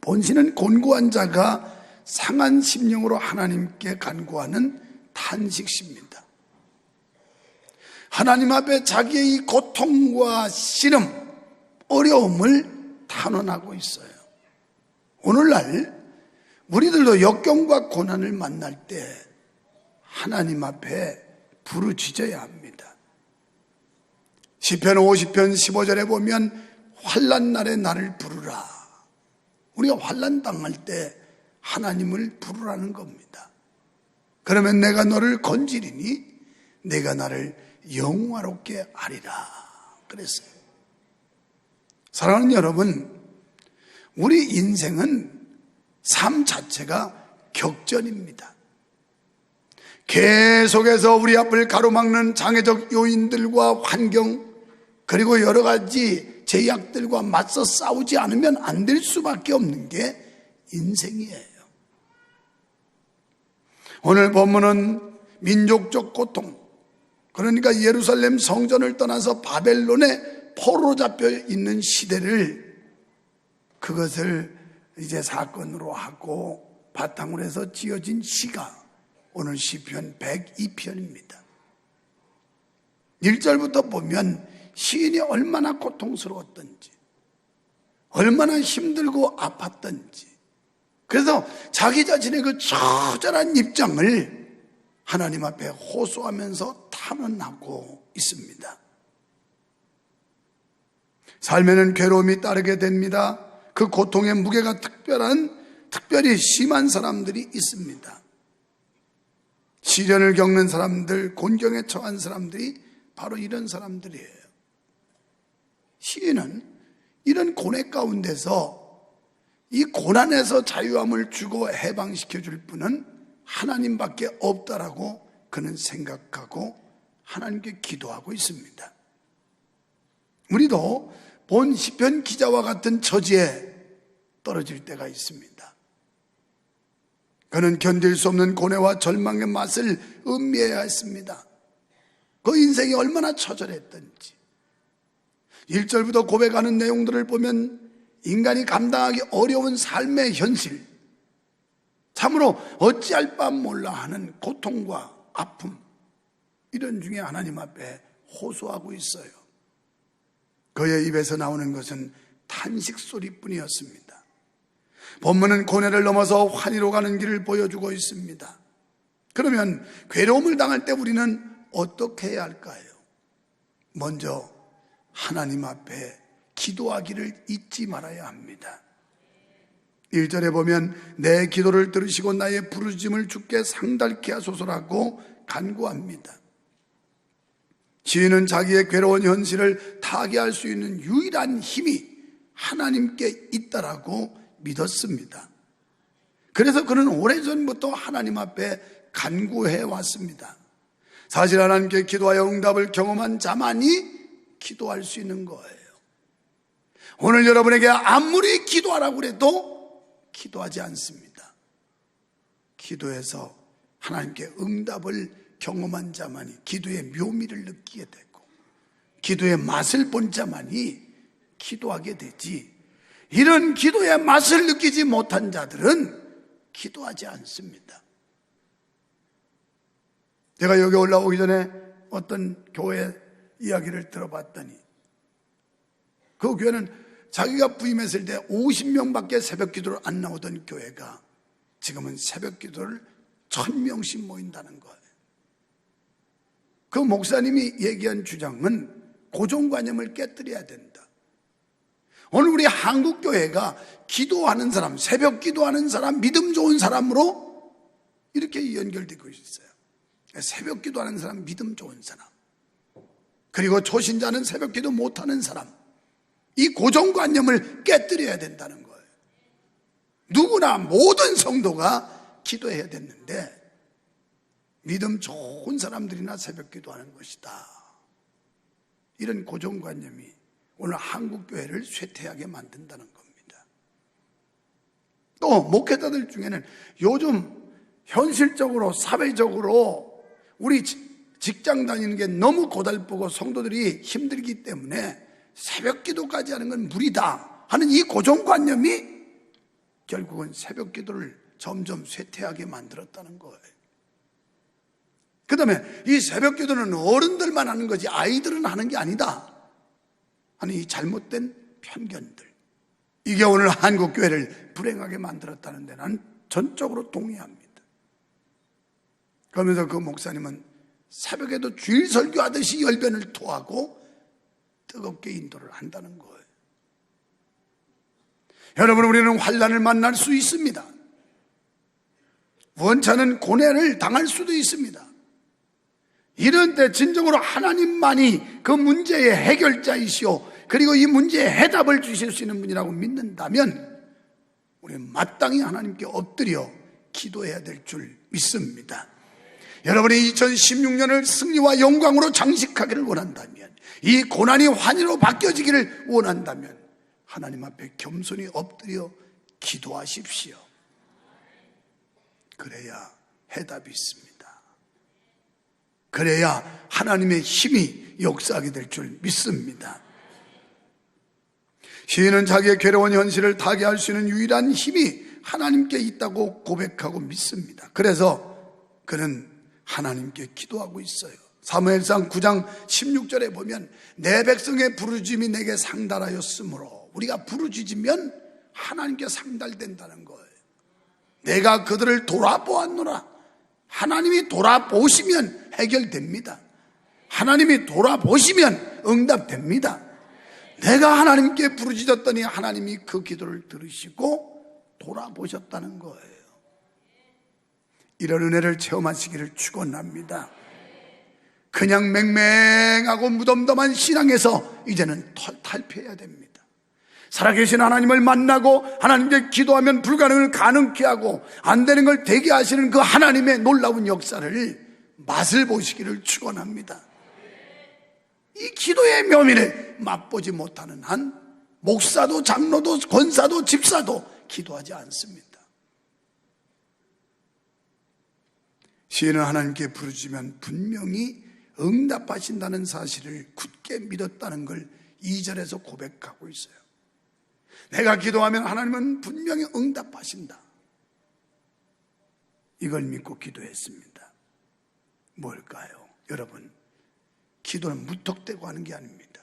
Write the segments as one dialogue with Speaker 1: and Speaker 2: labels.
Speaker 1: 본신은 곤고한 자가 상한 심령으로 하나님께 간구하는 탄식시입니다. 하나님 앞에 자기의 이 고통과 시름, 어려움을 탄원하고 있어요. 오늘날 우리들도 역경과 고난을 만날 때 하나님 앞에 부르짖어야 합니다. 시편 50편 15절에 보면 환난 날에 나를 부르라. 우리가 환난 당할 때 하나님을 부르라는 겁니다. 그러면 내가 너를 건지리니 내가 나를 영화롭게 하리라 그랬어요. 사랑하는 여러분, 우리 인생은 삶 자체가 격전입니다. 계속해서 우리 앞을 가로막는 장애적 요인들과 환경, 그리고 여러 가지 제약들과 맞서 싸우지 않으면 안 될 수밖에 없는 게 인생이에요. 오늘 본문은 민족적 고통, 그러니까 예루살렘 성전을 떠나서 바벨론에 포로로 잡혀 있는 시대를, 그것을 이제 사건으로 하고 바탕으로 해서 지어진 시가 오늘 시편 102편입니다. 1절부터 보면 시인이 얼마나 고통스러웠던지, 얼마나 힘들고 아팠던지, 그래서 자기 자신의 그 처절한 입장을 하나님 앞에 호소하면서 탄원하고 있습니다. 삶에는 괴로움이 따르게 됩니다. 그 고통의 무게가 특별히 심한 사람들이 있습니다. 시련을 겪는 사람들, 곤경에 처한 사람들이 바로 이런 사람들이에요. 시인은 이런 고뇌 가운데서 이 고난에서 자유함을 주고 해방시켜 줄 분은 하나님밖에 없다라고 그는 생각하고 하나님께 기도하고 있습니다. 우리도 본 시편 기자와 같은 처지에 떨어질 때가 있습니다. 그는 견딜 수 없는 고뇌와 절망의 맛을 음미해야 했습니다. 그 인생이 얼마나 처절했던지. 1절부터 고백하는 내용들을 보면 인간이 감당하기 어려운 삶의 현실, 참으로 어찌할 바 몰라 하는 고통과 아픔, 이런 중에 하나님 앞에 호소하고 있어요. 그의 입에서 나오는 것은 탄식 소리뿐이었습니다. 본문은 고뇌를 넘어서 환희로 가는 길을 보여주고 있습니다. 그러면 괴로움을 당할 때 우리는 어떻게 해야 할까요? 먼저 하나님 앞에 기도하기를 잊지 말아야 합니다. 1절에 보면 내 기도를 들으시고 나의 부르짖음을 주께 상달케 하소서라고 간구합니다. 시인은 자기의 괴로운 현실을 타개할 수 있는 유일한 힘이 하나님께 있다라고 믿었습니다. 그래서 그는 오래전부터 하나님 앞에 간구해 왔습니다. 사실 하나님께 기도하여 응답을 경험한 자만이 기도할 수 있는 거예요. 오늘 여러분에게 아무리 기도하라고 해도 기도하지 않습니다. 기도해서 하나님께 응답을 경험한 자만이 기도의 묘미를 느끼게 되고 기도의 맛을 본 자만이 기도하게 되지, 이런 기도의 맛을 느끼지 못한 자들은 기도하지 않습니다. 제가 여기 올라오기 전에 어떤 교회 이야기를 들어봤더니 그 교회는 자기가 부임했을 때 50명밖에 새벽 기도를 안 나오던 교회가 지금은 새벽 기도를 1000명씩 모인다는 거예요. 그 목사님이 얘기한 주장은 고정관념을 깨뜨려야 된다. 오늘 우리 한국교회가 기도하는 사람, 새벽 기도하는 사람, 믿음 좋은 사람으로 이렇게 연결되고 있어요. 새벽 기도하는 사람, 믿음 좋은 사람, 그리고 초신자는 새벽 기도 못하는 사람, 이 고정관념을 깨뜨려야 된다는 거예요. 누구나 모든 성도가 기도해야 됐는데 믿음 좋은 사람들이나 새벽 기도하는 것이다, 이런 고정관념이 오늘 한국교회를 쇠퇴하게 만든다는 겁니다. 또 목회자들 중에는 요즘 현실적으로 사회적으로 우리 직장 다니는 게 너무 고달프고 성도들이 힘들기 때문에 새벽 기도까지 하는 건 무리다 하는 이 고정관념이 결국은 새벽 기도를 점점 쇠퇴하게 만들었다는 거예요. 그 다음에 이 새벽 기도는 어른들만 하는 거지 아이들은 하는 게 아니다 하는 이 잘못된 편견들, 이게 오늘 한국교회를 불행하게 만들었다는데 난 전적으로 동의합니다. 그러면서 그 목사님은 새벽에도 주일 설교하듯이 열변을 토하고 뜨겁게 인도를 한다는 거예요. 여러분, 우리는 환난을 만날 수 있습니다. 원찮은 고뇌를 당할 수도 있습니다. 이런 때 진정으로 하나님만이 그 문제의 해결자이시오, 그리고 이 문제의 해답을 주실 수 있는 분이라고 믿는다면 우리는 마땅히 하나님께 엎드려 기도해야 될 줄 믿습니다. 여러분이 2016년을 승리와 영광으로 장식하기를 원한다면, 이 고난이 환희로 바뀌어지기를 원한다면 하나님 앞에 겸손히 엎드려 기도하십시오. 그래야 해답이 있습니다. 그래야 하나님의 힘이 역사하게 될 줄 믿습니다. 시인은 자기의 괴로운 현실을 타개할 수 있는 유일한 힘이 하나님께 있다고 고백하고 믿습니다. 그래서 그는 하나님께 기도하고 있어요. 사무엘상 9장 16절에 보면 내 백성의 부르짖음이 내게 상달하였으므로, 우리가 부르짖으면 하나님께 상달된다는 거예요. 내가 그들을 돌아보았노라. 하나님이 돌아보시면 해결됩니다. 하나님이 돌아보시면 응답됩니다. 내가 하나님께 부르짖었더니 하나님이 그 기도를 들으시고 돌아보셨다는 거예요. 이런 은혜를 체험하시기를 축원합니다. 그냥 맹맹하고 무덤덤한 신앙에서 이제는 탈피해야 됩니다. 살아계신 하나님을 만나고 하나님께 기도하면 불가능을 가능케 하고 안 되는 걸 되게 하시는 그 하나님의 놀라운 역사를 맛을 보시기를 축원합니다. 이 기도의 묘미를 맛보지 못하는 한 목사도 장로도 권사도 집사도 기도하지 않습니다. 시인은 하나님께 부르짖으면 분명히 응답하신다는 사실을 굳게 믿었다는 걸 2절에서 고백하고 있어요. 내가 기도하면 하나님은 분명히 응답하신다. 이걸 믿고 기도했습니다. 뭘까요? 여러분, 기도는 무턱대고 하는 게 아닙니다.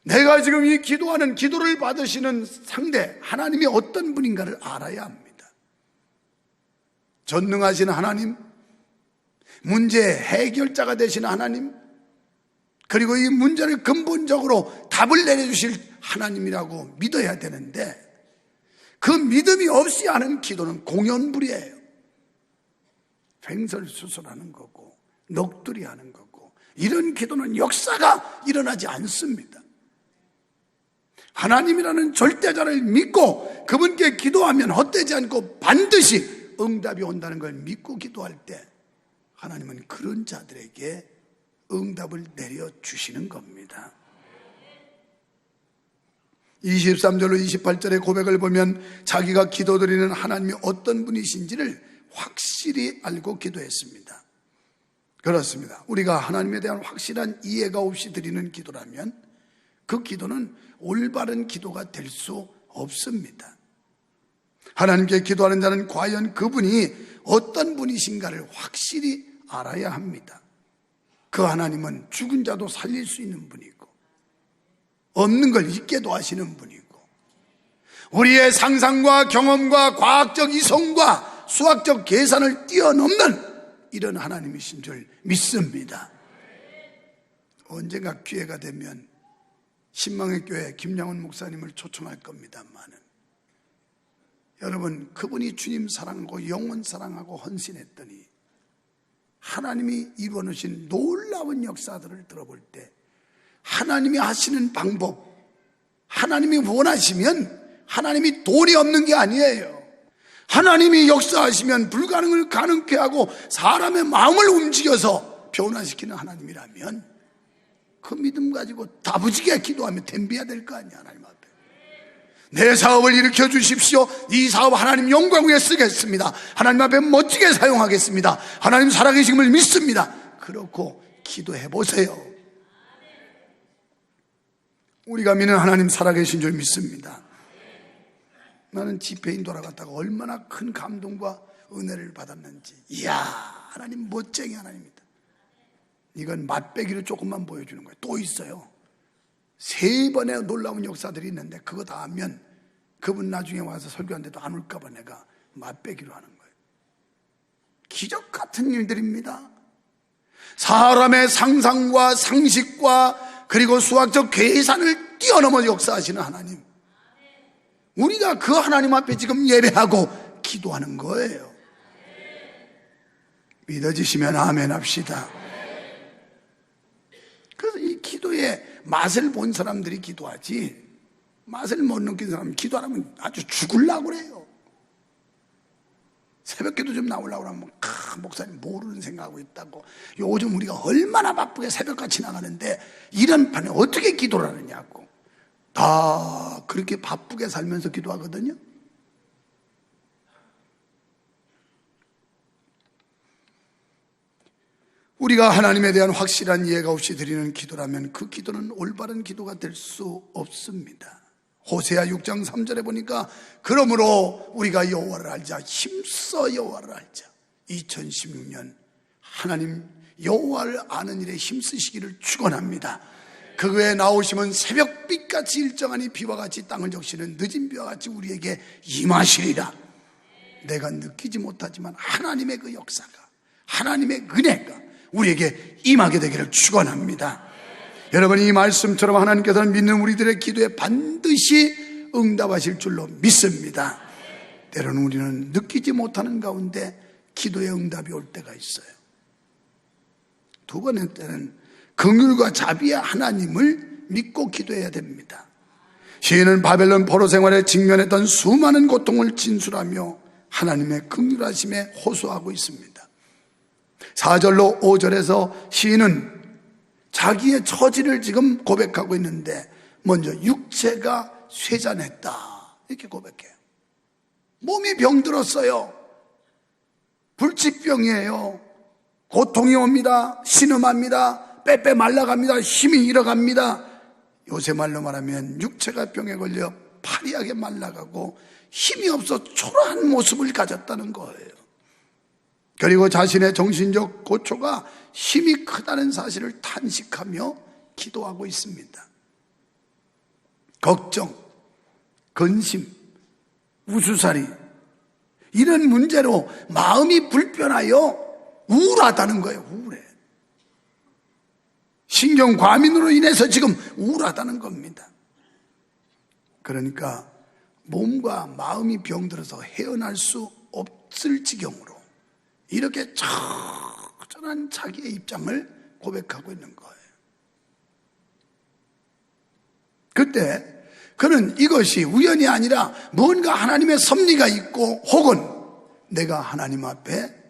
Speaker 1: 내가 지금 이 기도하는, 기도를 받으시는 상대 하나님이 어떤 분인가를 알아야 합니다. 전능하신 하나님, 문제 해결자가 되시는 하나님, 그리고 이 문제를 근본적으로 답을 내려주실 하나님이라고 믿어야 되는데, 그 믿음이 없이 하는 기도는 공연불이에요. 횡설수설하는 거고 넋두리 하는 거고, 이런 기도는 역사가 일어나지 않습니다. 하나님이라는 절대자를 믿고 그분께 기도하면 헛되지 않고 반드시 응답이 온다는 걸 믿고 기도할 때 하나님은 그런 자들에게 응답을 내려주시는 겁니다. 23절로 28절의 고백을 보면 자기가 기도드리는 하나님이 어떤 분이신지를 확실히 알고 기도했습니다. 그렇습니다. 우리가 하나님에 대한 확실한 이해가 없이 드리는 기도라면 그 기도는 올바른 기도가 될 수 없습니다. 하나님께 기도하는 자는 과연 그분이 어떤 분이신가를 확실히 알아야 합니다. 그 하나님은 죽은 자도 살릴 수 있는 분이고 없는 걸 있게도 하시는 분이고 우리의 상상과 경험과 과학적 이성과 수학적 계산을 뛰어넘는 이런 하나님이신 줄 믿습니다. 언젠가 기회가 되면 신망의 교회 김양훈 목사님을 초청할 겁니다만은 여러분, 그분이 주님 사랑하고 영혼 사랑하고 헌신했더니 하나님이 이루어놓으신 놀라운 역사들을 들어볼 때 하나님이 하시는 방법, 하나님이 원하시면 하나님이 돈이 없는 게 아니에요. 하나님이 역사하시면 불가능을 가능케 하고 사람의 마음을 움직여서 변화시키는 하나님이라면 그 믿음 가지고 다부지게 기도하면 덤벼야 될 거 아니야. 하나님 앞에 내 사업을 일으켜 주십시오. 이 사업 하나님 영광 위에 쓰겠습니다. 하나님 앞에 멋지게 사용하겠습니다. 하나님 살아계심을 믿습니다. 그렇고 기도해 보세요. 우리가 믿는 하나님 살아계신 줄 믿습니다. 나는 집회인 돌아갔다가 얼마나 큰 감동과 은혜를 받았는지. 이야, 하나님 멋쟁이 하나님이다. 이건 맛배기로 조금만 보여주는 거예요. 또 있어요. 3번의 놀라운 역사들이 있는데 그거 다 하면 그분 나중에 와서 설교하는데도 안 올까 봐 내가 맛배기로 하는 거예요. 기적 같은 일들입니다. 사람의 상상과 상식과 그리고 수학적 계산을 뛰어넘어 역사하시는 하나님, 우리가 그 하나님 앞에 지금 예배하고 기도하는 거예요. 믿어지시면 아멘 합시다. 그래서 이 기도의 맛을 본 사람들이 기도하지, 맛을 못 느낀 사람은 기도하면 아주 죽으려고 그래요. 새벽기도 좀 나오려고 하면 목사님 모르는 생각하고 있다고. 요즘 우리가 얼마나 바쁘게 새벽같이 나가는데 이런 판에 어떻게 기도를 하느냐고. 다 그렇게 바쁘게 살면서 기도하거든요. 우리가 하나님에 대한 확실한 이해가 없이 드리는 기도라면 그 기도는 올바른 기도가 될 수 없습니다. 호세아 6장 3절에 보니까 그러므로 우리가 여호와를 알자, 힘써 여호와를 알자. 2016년 하나님 여호와를 아는 일에 힘쓰시기를 축원합니다. 그 외에 나오시면 새벽빛같이 일정하니 비와 같이 땅을 적시는 늦은 비와 같이 우리에게 임하시리라. 내가 느끼지 못하지만 하나님의 그 역사가, 하나님의 은혜가 우리에게 임하게 되기를 축원합니다. 여러분, 이 말씀처럼 하나님께서는 믿는 우리들의 기도에 반드시 응답하실 줄로 믿습니다. 때로는 우리는 느끼지 못하는 가운데 기도의 응답이 올 때가 있어요. 두 번째는 긍휼과 자비의 하나님을 믿고 기도해야 됩니다. 시인은 바벨론 포로 생활에 직면했던 수많은 고통을 진술하며 하나님의 긍휼하심에 호소하고 있습니다. 4절로 5절에서 시인은 자기의 처지를 지금 고백하고 있는데 먼저 육체가 쇠잔했다 이렇게 고백해요. 몸이 병들었어요. 불치병이에요. 고통이 옵니다. 신음합니다. 빼빼 말라갑니다. 힘이 잃어갑니다. 요새 말로 말하면 육체가 병에 걸려 파리하게 말라가고 힘이 없어 초라한 모습을 가졌다는 거예요. 그리고 자신의 정신적 고초가 힘이 크다는 사실을 탄식하며 기도하고 있습니다. 걱정, 근심, 우수살이 이런 문제로 마음이 불편하여 우울하다는 거예요. 우울해. 신경과민으로 인해서 지금 우울하다는 겁니다. 그러니까 몸과 마음이 병들어서 헤어날 수 없을 지경으로 이렇게 적절한 자기의 입장을 고백하고 있는 거예요. 그때 그는 이것이 우연이 아니라 뭔가 하나님의 섭리가 있고 혹은 내가 하나님 앞에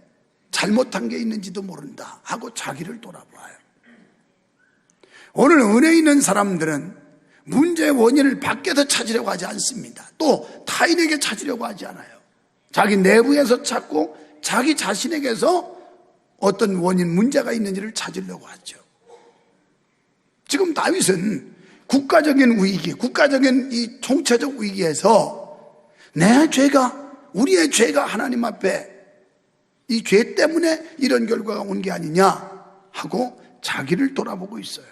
Speaker 1: 잘못한 게 있는지도 모른다 하고 자기를 돌아봐요. 오늘 은혜 있는 사람들은 문제의 원인을 밖에서 찾으려고 하지 않습니다. 또 타인에게 찾으려고 하지 않아요. 자기 내부에서 찾고 자기 자신에게서 어떤 원인, 문제가 있는지를 찾으려고 하죠. 지금 다윗은 국가적인 위기, 국가적인 이 총체적 위기에서 내 죄가, 우리의 죄가 하나님 앞에 이 죄 때문에 이런 결과가 온 게 아니냐 하고 자기를 돌아보고 있어요.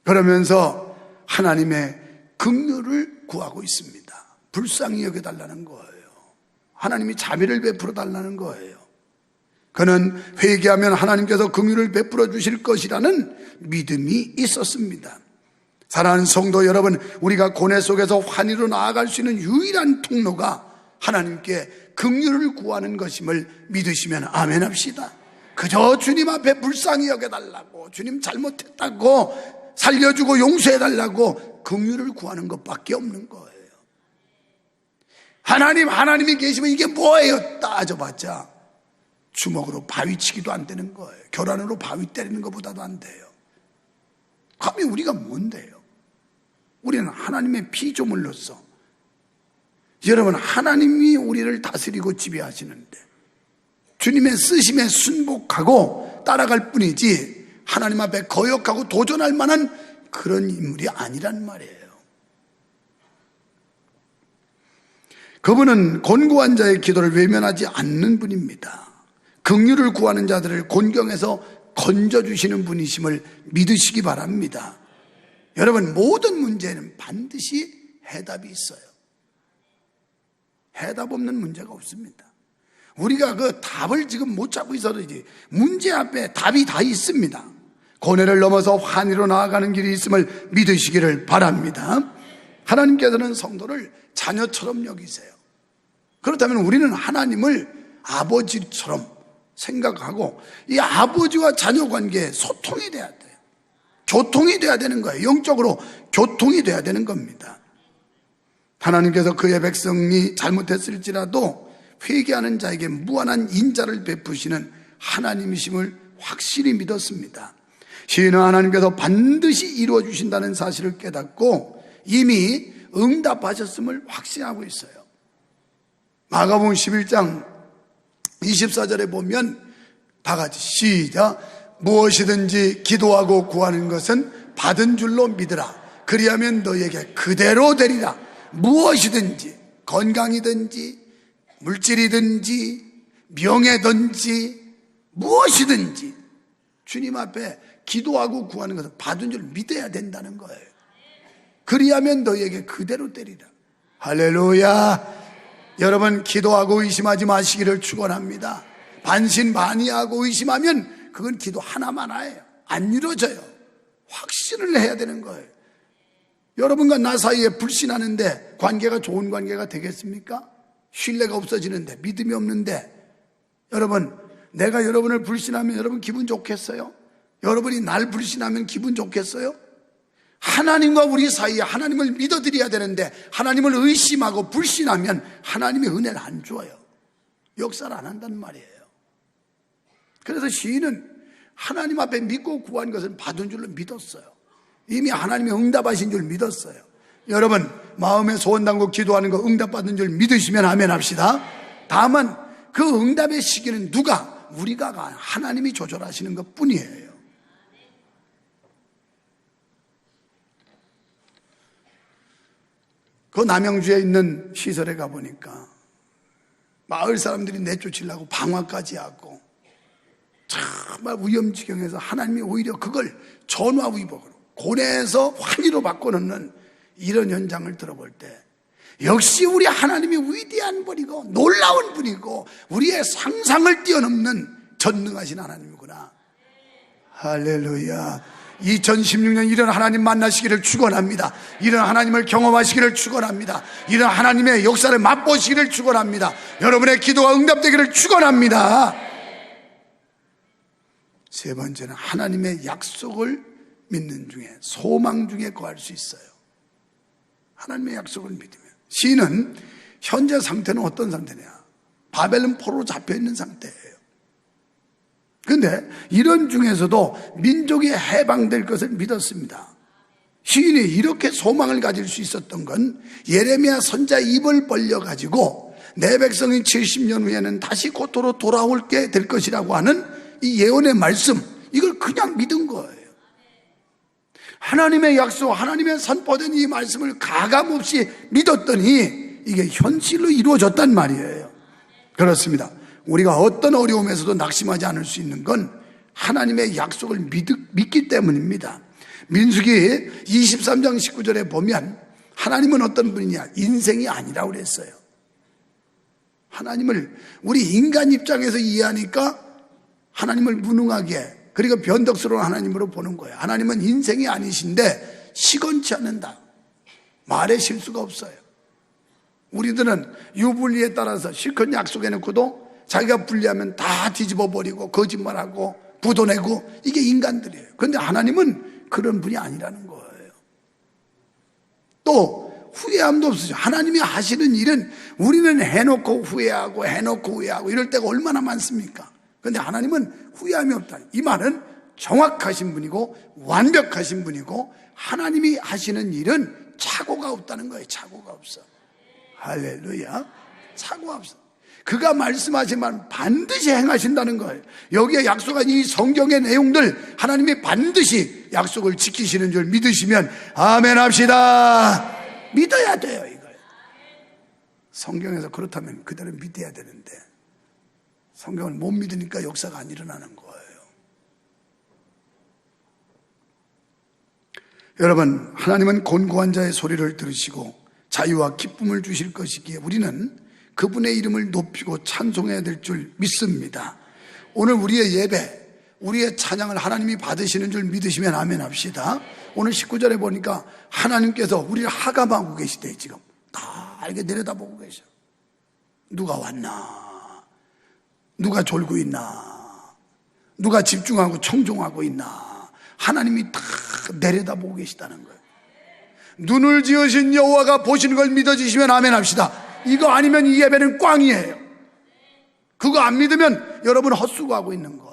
Speaker 1: 그러면서 하나님의 긍휼을 구하고 있습니다. 불쌍히 여겨달라는 거예요. 하나님이 자비를 베풀어 달라는 거예요. 그는 회개하면 하나님께서 긍휼을 베풀어 주실 것이라는 믿음이 있었습니다. 사랑하는 성도 여러분, 우리가 고뇌 속에서 환희로 나아갈 수 있는 유일한 통로가 하나님께 긍휼을 구하는 것임을 믿으시면 아멘 합시다. 그저 주님 앞에 불쌍히 여겨달라고, 주님 잘못했다고 살려주고 용서해달라고 긍휼을 구하는 것밖에 없는 거예요. 하나님이 계시면 이게 뭐예요? 따져봤자 주먹으로 바위 치기도 안 되는 거예요. 교란으로 바위 때리는 것보다도 안 돼요. 감히 우리가 뭔데요? 우리는 하나님의 피조물로서, 여러분, 하나님이 우리를 다스리고 지배하시는데 주님의 쓰심에 순복하고 따라갈 뿐이지 하나님 앞에 거역하고 도전할 만한 그런 인물이 아니란 말이에요. 그분은 곤고한 자의 기도를 외면하지 않는 분입니다. 긍휼을 구하는 자들을 곤경에서 건져주시는 분이심을 믿으시기 바랍니다. 여러분, 모든 문제에는 반드시 해답이 있어요. 해답 없는 문제가 없습니다. 우리가 그 답을 지금 못 찾고 있어도지 문제 앞에 답이 다 있습니다. 고뇌를 넘어서 환희로 나아가는 길이 있음을 믿으시기를 바랍니다. 하나님께서는 성도를 자녀처럼 여기세요. 그렇다면 우리는 하나님을 아버지처럼 생각하고 이 아버지와 자녀 관계에 소통이 돼야 돼요. 교통이 돼야 되는 거예요. 영적으로 교통이 돼야 되는 겁니다. 하나님께서 그의 백성이 잘못했을지라도 회개하는 자에게 무한한 인자를 베푸시는 하나님이심을 확실히 믿었습니다. 시인은 하나님께서 반드시 이루어 주신다는 사실을 깨닫고 이미 응답하셨음을 확신하고 있어요. 마가복음 11장 24절에 보면 다 같이 시작. 무엇이든지 기도하고 구하는 것은 받은 줄로 믿으라. 그리하면 너에게 그대로 되리라. 무엇이든지, 건강이든지 물질이든지 명예든지 무엇이든지 주님 앞에 기도하고 구하는 것은 받은 줄 믿어야 된다는 거예요. 그리하면 너에게 그대로 되리라. 할렐루야. 여러분, 기도하고 의심하지 마시기를 축원합니다. 반신반의하고 의심하면 그건 기도 하나만 해요. 안 이루어져요. 확신을 해야 되는 거예요. 여러분과 나 사이에 불신하는데 관계가 좋은 관계가 되겠습니까? 신뢰가 없어지는데, 믿음이 없는데, 여러분, 내가 여러분을 불신하면 여러분 기분 좋겠어요? 여러분이 날 불신하면 기분 좋겠어요? 하나님과 우리 사이에 하나님을 믿어드려야 되는데 하나님을 의심하고 불신하면 하나님의 은혜를 안 줘요. 역사를 안 한단 말이에요. 그래서 시인은 하나님 앞에 믿고 구한 것은 받은 줄로 믿었어요. 이미 하나님이 응답하신 줄 믿었어요. 여러분, 마음에 소원 담고 기도하는 거 응답받은 줄 믿으시면 아멘 합시다. 다만 그 응답의 시기는 누가? 우리가 하나님이 조절하시는 것 뿐이에요. 그 남양주에 있는 시설에 가보니까 마을 사람들이 내쫓으려고 방화까지 하고 정말 위험지경에서 하나님이 오히려 그걸 전화위복으로 고뇌에서 환희로 바꿔놓는 이런 현장을 들어볼 때 역시 우리 하나님이 위대한 분이고 놀라운 분이고 우리의 상상을 뛰어넘는 전능하신 하나님이구나. 할렐루야. 2016년 이런 하나님 만나시기를 축원합니다. 이런 하나님을 경험하시기를 축원합니다. 이런 하나님의 역사를 맛보시기를 축원합니다. 여러분의 기도가 응답되기를 축원합니다. 세 번째는 하나님의 약속을 믿는 중에, 소망 중에 거할 수 있어요. 하나님의 약속을 믿으면. 시인은 현재 상태는 어떤 상태냐? 바벨론 포로로 잡혀있는 상태예요. 그런데 이런 중에서도 민족이 해방될 것을 믿었습니다. 시인이 이렇게 소망을 가질 수 있었던 건 예레미야 선자 입을 벌려가지고 내 백성이 70년 후에는 다시 고토로 돌아올게 될 것이라고 하는 이 예언의 말씀, 이걸 그냥 믿은 거예요. 하나님의 약속, 하나님의 선포된 이 말씀을 가감없이 믿었더니 이게 현실로 이루어졌단 말이에요. 그렇습니다. 우리가 어떤 어려움에서도 낙심하지 않을 수 있는 건 하나님의 약속을 믿기 때문입니다. 민수기 23장 19절에 보면 하나님은 어떤 분이냐? 인생이 아니라고 그랬어요. 하나님을 우리 인간 입장에서 이해하니까 하나님을 무능하게, 그리고 변덕스러운 하나님으로 보는 거예요. 하나님은 인생이 아니신데 시건치 않는다. 말에 실수가 없어요. 우리들은 유불리에 따라서 실컷 약속해놓고도 자기가 불리하면 다 뒤집어 버리고 거짓말하고 부도내고, 이게 인간들이에요. 그런데 하나님은 그런 분이 아니라는 거예요. 또 후회함도 없으죠. 하나님이 하시는 일은 우리는 해놓고 후회하고 해놓고 후회하고 이럴 때가 얼마나 많습니까? 그런데 하나님은 후회함이 없다. 이 말은 정확하신 분이고 완벽하신 분이고 하나님이 하시는 일은 착오가 없다는 거예요. 착오가 없어. 할렐루야. 착오가 없어. 그가 말씀하신 말 반드시 행하신다는 거예요. 여기에 약속한 이 성경의 내용들, 하나님이 반드시 약속을 지키시는 줄 믿으시면 아멘 합시다. 믿어야 돼요, 이걸. 성경에서 그렇다면 그대로 믿어야 되는데 성경을 못 믿으니까 역사가 안 일어나는 거예요. 여러분, 하나님은 곤고한 자의 소리를 들으시고 자유와 기쁨을 주실 것이기에 우리는 그분의 이름을 높이고 찬송해야 될 줄 믿습니다. 오늘 우리의 예배, 우리의 찬양을 하나님이 받으시는 줄 믿으시면 아멘 합시다. 오늘 19절에 보니까 하나님께서 우리를 하감하고 계시대요. 지금 다 이렇게 내려다보고 계셔. 누가 왔나? 누가 졸고 있나? 누가 집중하고 청종하고 있나? 하나님이 다 내려다보고 계시다는 거예요. 눈을 지으신 여호와가 보시는 걸 믿어지시면 아멘 합시다. 이거 아니면 이 예배는 꽝이에요. 그거 안 믿으면 여러분 헛수고하고 있는 거예요.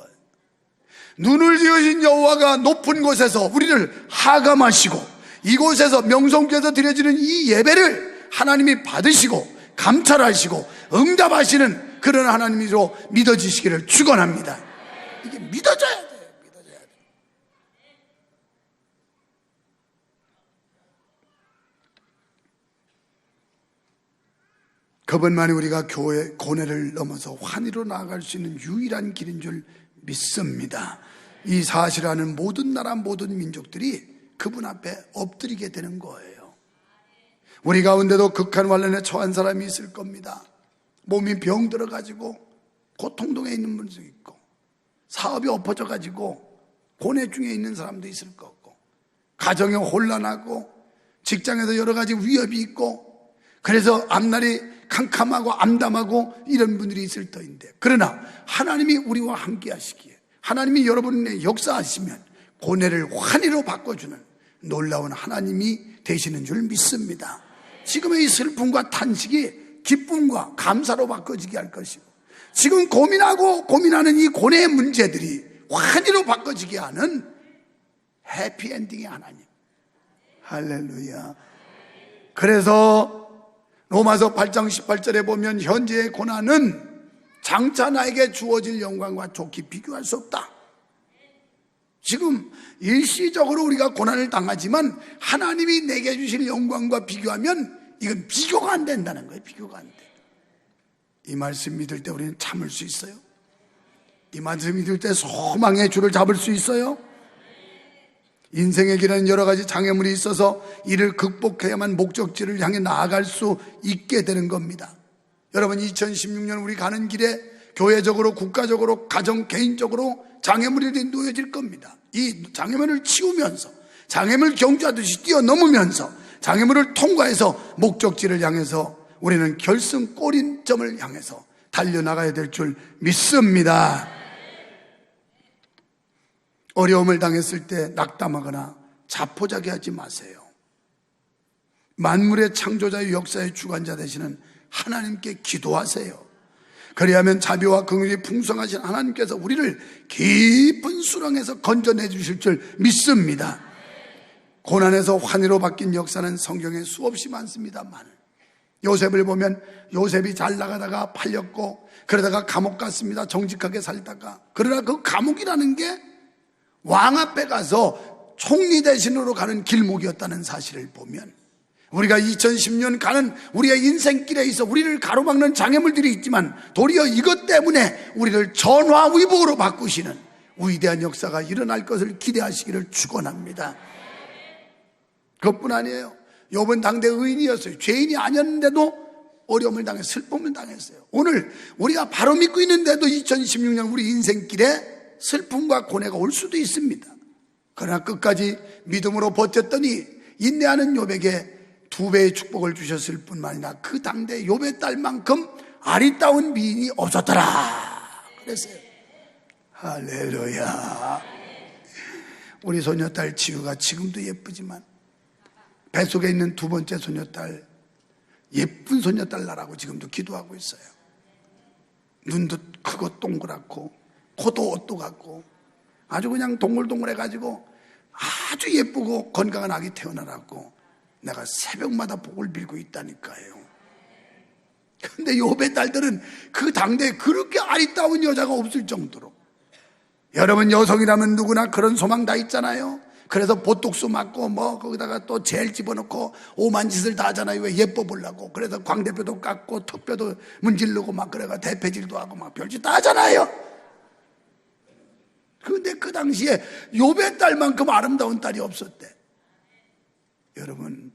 Speaker 1: 눈을 지으신 여호와가 높은 곳에서 우리를 하감하시고 이곳에서 명성께서 드려지는 이 예배를 하나님이 받으시고 감찰하시고 응답하시는 그런 하나님이로 믿어지시기를 축원합니다. 이게 믿어져야 돼요. 믿어져야 돼요. 그분만이 우리가 교회 고뇌를 넘어서 환희로 나아갈 수 있는 유일한 길인 줄 믿습니다. 이 사실하는 모든 나라 모든 민족들이 그분 앞에 엎드리게 되는 거예요. 우리 가운데도 극한 환난에 처한 사람이 있을 겁니다. 몸이 병들어가지고 고통동에 있는 분도 있고 사업이 엎어져가지고 고뇌 중에 있는 사람도 있을 거고 가정에 혼란하고 직장에서 여러 가지 위협이 있고 그래서 앞날이 캄캄하고 암담하고 이런 분들이 있을 터인데 그러나 하나님이 우리와 함께 하시기에 하나님이 여러분의 역사하시면 고뇌를 환희로 바꿔주는 놀라운 하나님이 되시는 줄 믿습니다. 지금의 이 슬픔과 탄식이 기쁨과 감사로 바꿔지게 할 것이고 지금 고민하는 이 고뇌의 문제들이 환희로 바꿔지게 하는 해피엔딩의 하나님. 할렐루야. 그래서 로마서 8장 18절에 보면 현재의 고난은 장차 나에게 주어질 영광과 좋게 비교할 수 없다. 지금 일시적으로 우리가 고난을 당하지만 하나님이 내게 주실 영광과 비교하면 이건 비교가 안 된다는 거예요. 비교가 안 돼. 이 말씀 믿을 때 우리는 참을 수 있어요? 이 말씀 믿을 때 소망의 줄을 잡을 수 있어요? 인생의 길에는 여러 가지 장애물이 있어서 이를 극복해야만 목적지를 향해 나아갈 수 있게 되는 겁니다. 여러분 2016년 우리 가는 길에 교회적으로 국가적으로 가정 개인적으로 장애물이 놓여질 겁니다. 이 장애물을 치우면서 장애물 경주하듯이 뛰어넘으면서 장애물을 통과해서 목적지를 향해서 우리는 결승 골인점을 향해서 달려나가야 될 줄 믿습니다. 어려움을 당했을 때 낙담하거나 자포자기하지 마세요. 만물의 창조자의 역사의 주관자 되시는 하나님께 기도하세요. 그리하면 자비와 긍휼이 풍성하신 하나님께서 우리를 깊은 수렁에서 건져내 주실 줄 믿습니다. 고난에서 환희로 바뀐 역사는 성경에 수없이 많습니다만 요셉을 보면 요셉이 잘 나가다가 팔렸고 그러다가 감옥 갔습니다. 정직하게 살다가. 그러나 그 감옥이라는 게 왕 앞에 가서 총리 대신으로 가는 길목이었다는 사실을 보면 우리가 2010년 가는 우리의 인생길에 있어 우리를 가로막는 장애물들이 있지만 도리어 이것 때문에 우리를 전화위복으로 바꾸시는 위대한 역사가 일어날 것을 기대하시기를 축원합니다. 그것뿐 아니에요. 욥은 당대 의인이었어요. 죄인이 아니었는데도 어려움을 당해 슬픔을 당했어요. 오늘 우리가 바로 믿고 있는데도 2016년 우리 인생길에 슬픔과 고뇌가 올 수도 있습니다. 그러나 끝까지 믿음으로 버텼더니 인내하는 욥에게 2배의 축복을 주셨을 뿐만 아니라 그 당대 욥의 딸만큼 아리따운 미인이 없었더라 그랬어요. 할렐루야. 우리 소녀딸 지우가 지금도 예쁘지만 뱃속에 있는 2번째 소녀딸 예쁜 소녀딸 나라고 지금도 기도하고 있어요. 눈도 크고 동그랗고 코도 옷도 같고 아주 그냥 동글동글해가지고 아주 예쁘고 건강한 아기 태어나라고 내가 새벽마다 복을 빌고 있다니까요. 근데 욥의 딸들은 그 당대에 그렇게 아리따운 여자가 없을 정도로 여러분 여성이라면 누구나 그런 소망 다 있잖아요. 그래서 보톡스 맞고 거기다가 또 젤 집어넣고 오만 짓을 다 하잖아요. 왜? 예뻐 보려고. 그래서 광대뼈도 깎고 턱뼈도 문지르고 막 그래가 대패질도 하고 막 별짓 다 하잖아요. 그런데 그 당시에 욥의 딸만큼 아름다운 딸이 없었대. 여러분,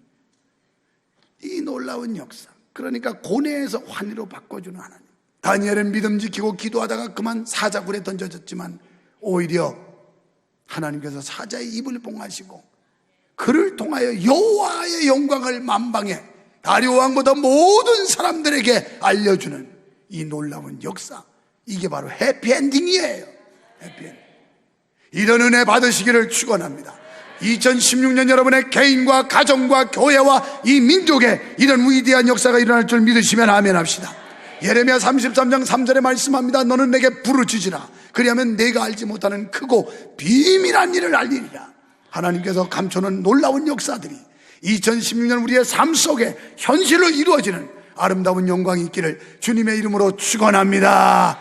Speaker 1: 이 놀라운 역사, 그러니까 고뇌에서 환희로 바꿔주는 하나님. 다니엘은 믿음 지키고 기도하다가 그만 사자굴에 던져졌지만 오히려 하나님께서 사자의 입을 봉하시고 그를 통하여 여호와의 영광을 만방에 다리오 왕보다 모든 사람들에게 알려주는 이 놀라운 역사, 이게 바로 해피엔딩이에요. 해피엔딩. 이런 은혜 받으시기를 축원합니다. 2016년 여러분의 개인과 가정과 교회와 이 민족에 이런 위대한 역사가 일어날 줄 믿으시면 아멘 합시다. 예레미야 33장 3절에 말씀합니다. 너는 내게 부르짖으라. 그리하면 내가 알지 못하는 크고 비밀한 일을 알리리라. 하나님께서 감춰놓은 놀라운 역사들이 2016년 우리의 삶 속에 현실로 이루어지는 아름다운 영광이 있기를 주님의 이름으로 축원합니다.